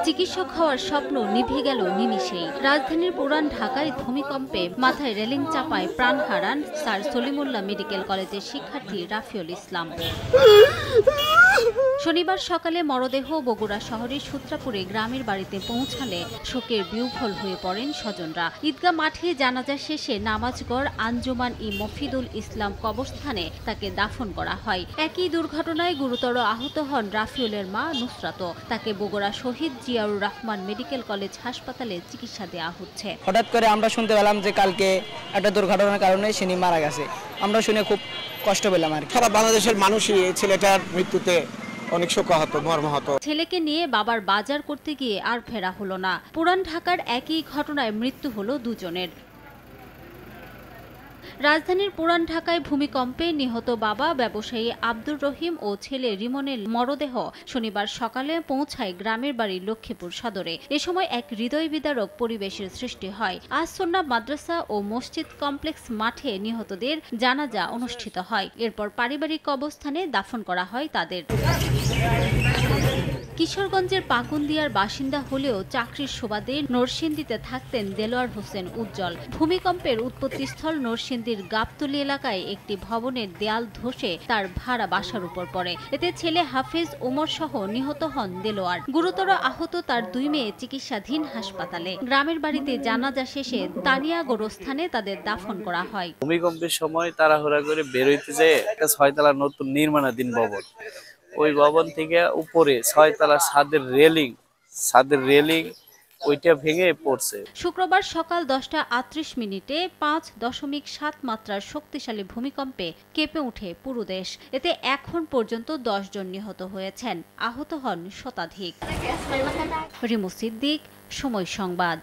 চিকিৎসক হওয়ার স্বপ্ন নিভে গেল নিমিষেই। রাজধানীর পুরান ঢাকায় ভূমিকম্পে মাথায় রেলিং চাপায় প্রাণ হারান স্যার সলিমুল্লাহ মেডিকেল কলেজের শিক্ষার্থী রাফিউল ইসলাম। শনিবার সকালে মরদেহ বগুড়া শহরের সূত্রাপুরে গ্রামের বাড়িতে পৌঁছালে শোকের বিহ্বল হয়ে পড়েন স্বজনরা। ঈদগাহ মাঠে জানাজা শেষে নামাজগড় আঞ্জুমান ই মফিদুল ইসলাম কবরস্থানে তাকে দাফন করা হয়। একই দুর্ঘটনায় গুরুতর আহত হন রাফিউলের মা নুসরাত। তাকে বগুড়া শহীদ জিয়াউর রহমান মেডিকেল কলেজ হাসপাতালে চিকিৎসা দেওয়া হচ্ছে। হঠাৎ করে আমরা শুনতে পেলাম যে কালকে একটা দুর্ঘটনার কারণে তিনি মারা গেছে। আমরা শুনে খুব কষ্ট পেলাম আর সারা বাংলাদেশের মানুষই এই ছেলেটার মৃত্যুতে অনেক শোকাহত, মর্মাহত। ছেলেকে নিয়ে বাবার বাজার করতে গিয়ে আর ফেরা হলো না। পুরান ঢাকার একই ঘটনায় মৃত্যু হলো দুজনের। রাজধানীর পুরান ঢাকায় ভূমিকম্পে নিহত বাবা ব্যবসায়ী আব্দুর রহিম ও ছেলে রিমনের মরদেহ শনিবার সকালে পৌঁছায় গ্রামের বাড়ি লক্ষ্মীপুর সদরে। এ সময় এক হৃদয় বিদারক পরিবেশের সৃষ্টি হয়। আজ সুন্নাহ মাদ্রাসা ও মসজিদ কমপ্লেক্স মাঠে নিহতদের জানাজা অনুষ্ঠিত হয়। এরপর পারিবারিক কবরস্থানে দাফন করা হয় তাদের। কিশোরগঞ্জের পাকুন্দিয়ার বাসিন্দা হলেও চাকরির সুবাদে নরসিংদীতে থাকতেন দেলোয়ার হোসেন উজ্জ্বল। ভূমিকম্পের উৎপত্তিস্থল নরসিংদীর গাবতলী এলাকায় একটি ভবনের দেয়াল ধসে তার ভাড়া বাসার উপর পড়ে। এতে ছেলে হাফেজ ওমর সহ নিহত হন দেলোয়ার। গুরুতর আহত তার দুই মেয়ে চিকিৎসাধীন হাসপাতালে। গ্রামের বাড়িতে জানাজা শেষে তানিয়া গোরস্থানে তাদের দাফন করা হয়। ভূমিকম্পের সময় তাড়াহুড়া করে বের হইতে যেয়ে একটা 6 তলা নতুন নির্মাণাধীন ভবন, ওই ভবন থেকে উপরে 6 তলা ছাদের রেলিং ওইটা ভেঙে পড়ছে। শুক্রবার সকাল 10টা 38 মিনিটে 5.7 মাত্রার শক্তিশালী ভূমিকম্পে কেঁপে ওঠে পুরো দেশ। এতে এখন পর্যন্ত 10 জন নিহত হয়েছেন, আহত হন শতাধিক। রিমু সিদ্দিক, সময় সংবাদ।